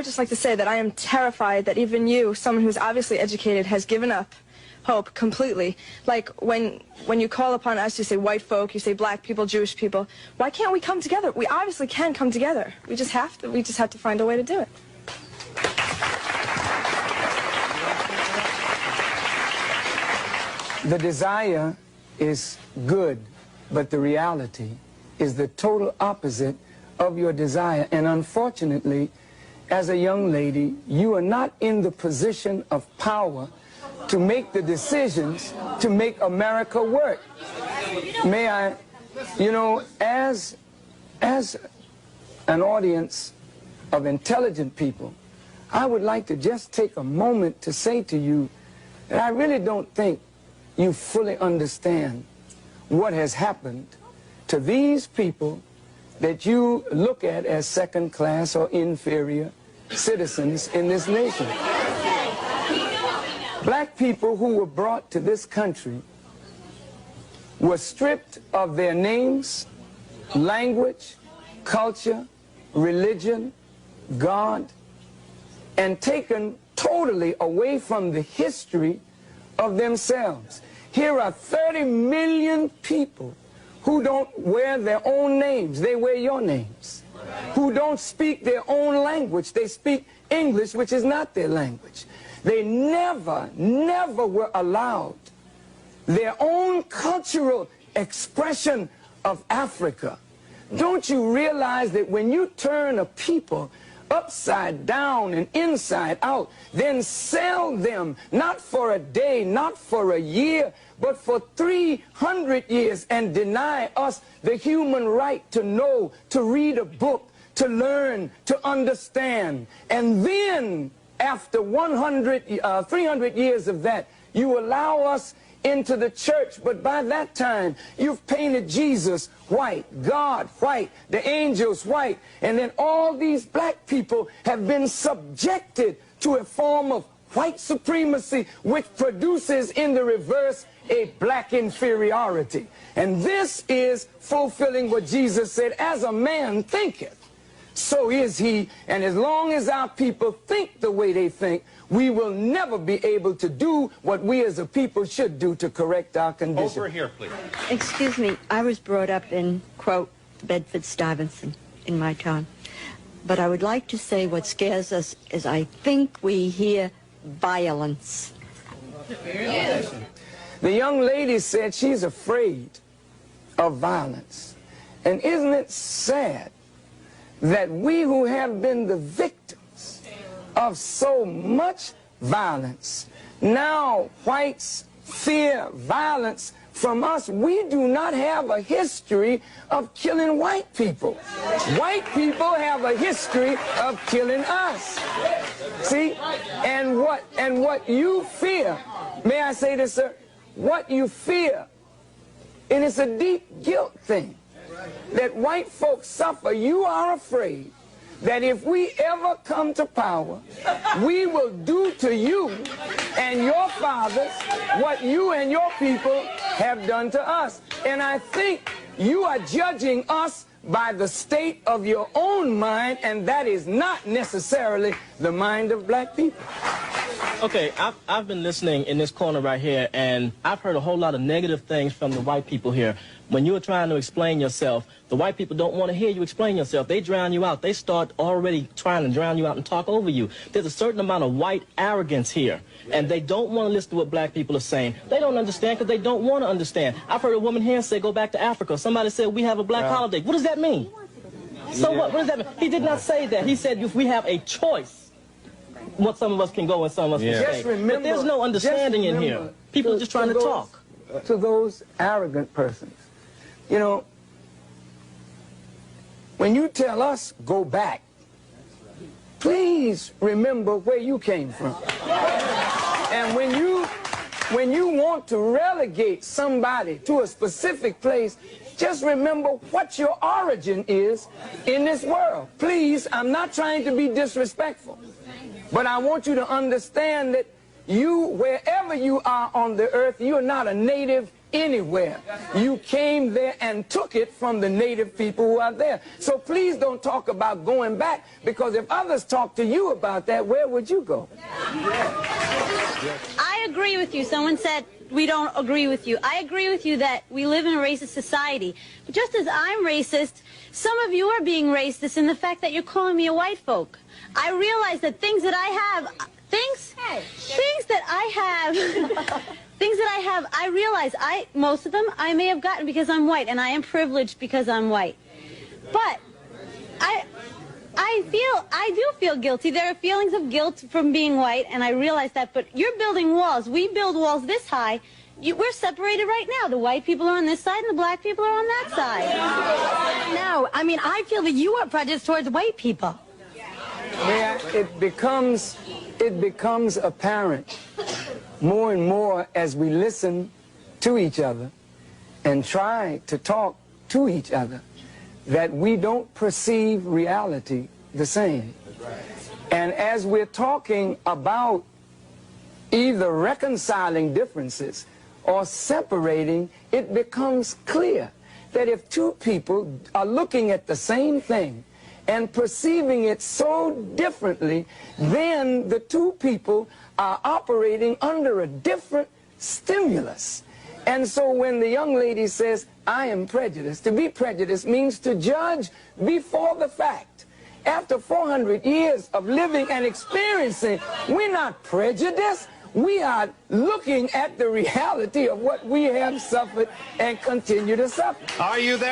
I'd just like to say that I am terrified that even you, someone who's obviously educated, has given up hope completely. Like when you call upon us, you say white folk, you say black people, Jewish people. Why can't we come together? We obviously can come together. We just have to. We just have to find a way to do it. The desire is good, but the reality is the total opposite of your desire. And unfortunately, as a young lady, you are not in the position of power to make the decisions to make America work. May I, you know, as an audience of intelligent people, I would like to just take a moment to say to you that I really don't think you fully understand what has happened to these people that you look at as second class or inferior citizens in this nation. Black people who were brought to this country were stripped of their names, language, culture, religion, God, and taken totally away from the history of themselves. Here are 30 million people who don't wear their own names, they wear your names. Who don't speak their own language, they speak English, which is not their language. They never were allowed their own cultural expression of Africa. Don't you realize that when you turn a people upside down and inside out, then sell them not for a day, not for a year, but for 300 years, and deny us the human right to know, to read a book, to learn, to understand. And then after 300 years of that, you allow us into the church, but by that time you've painted Jesus white, God white, the angels white, and then all these black people have been subjected to a form of white supremacy, which produces in the reverse a black inferiority. And this is fulfilling what Jesus said, as a man thinketh, so is he. And as long as our people think the way they think, we will never be able to do what we as a people should do to correct our condition. Over here, please. Excuse me, I was brought up in, quote, Bedford-Stuyvesant in my time. But I would like to say what scares us is I think we hear violence. The young lady said she's afraid of violence. And isn't it sad that we who have been the victims of so much violence, now whites fear violence from us? We do not have a history of killing white people. White people have a history of killing us. See? And what you fear, may I say this, sir? What you fear, and it's a deep guilt thing, that white folks suffer. You are afraid that if we ever come to power, we will do to you and your fathers what you and your people have done to us. And I think you are judging us by the state of your own mind, and that is not necessarily the mind of black people. Okay, I've been listening in this corner right here, and I've heard a whole lot of negative things from the white people here. When you are trying to explain yourself, the white people don't want to hear you explain yourself. They drown you out. They start already trying to drown you out and talk over you. There's a certain amount of white arrogance here, and they don't want to listen to what black people are saying. They don't understand because they don't want to understand. I've heard a woman here say, go back to Africa. Somebody said, we have a black holiday. What does that mean? So what does that mean? He did not say that. He said, if we have a choice, what some of us can go and some of us can stay. But there's no understanding in here. People are just trying to talk. To those arrogant persons, you know, when you tell us go back, please remember where you came from. And when you want to relegate somebody to a specific place, just remember what your origin is in this world. Please, I'm not trying to be disrespectful, but I want you to understand that You, wherever you are on the earth, you're not a native anywhere. You came there and took it from the native people who are there. So please don't talk about going back, because if others talk to you about that, where would you go? I agree with you. Someone said we don't agree with you. I agree with you that we live in a racist society. But just as I'm racist, some of you are being racist in the fact that you're calling me a white folk. I realize that things that I have, things that I have, I realize most of them I may have gotten because I'm white, and I am privileged because I'm white. But I do feel guilty. There are feelings of guilt from being white, and I realize that. But you're building walls. We build walls this high. We're separated right now. The white people are on this side, and the black people are on that side. No, I mean, I feel that you are prejudiced towards white people. Yeah, it becomes apparent more and more as we listen to each other and try to talk to each other that we don't perceive reality the same. And as we're talking about either reconciling differences or separating, it becomes clear that if two people are looking at the same thing and perceiving it so differently, then the two people are operating under a different stimulus. And so when the young lady says, I am prejudiced, to be prejudiced means to judge before the fact. After 400 years of living and experiencing, we're not prejudiced. We are looking at the reality of what we have suffered and continue to suffer. Are you there?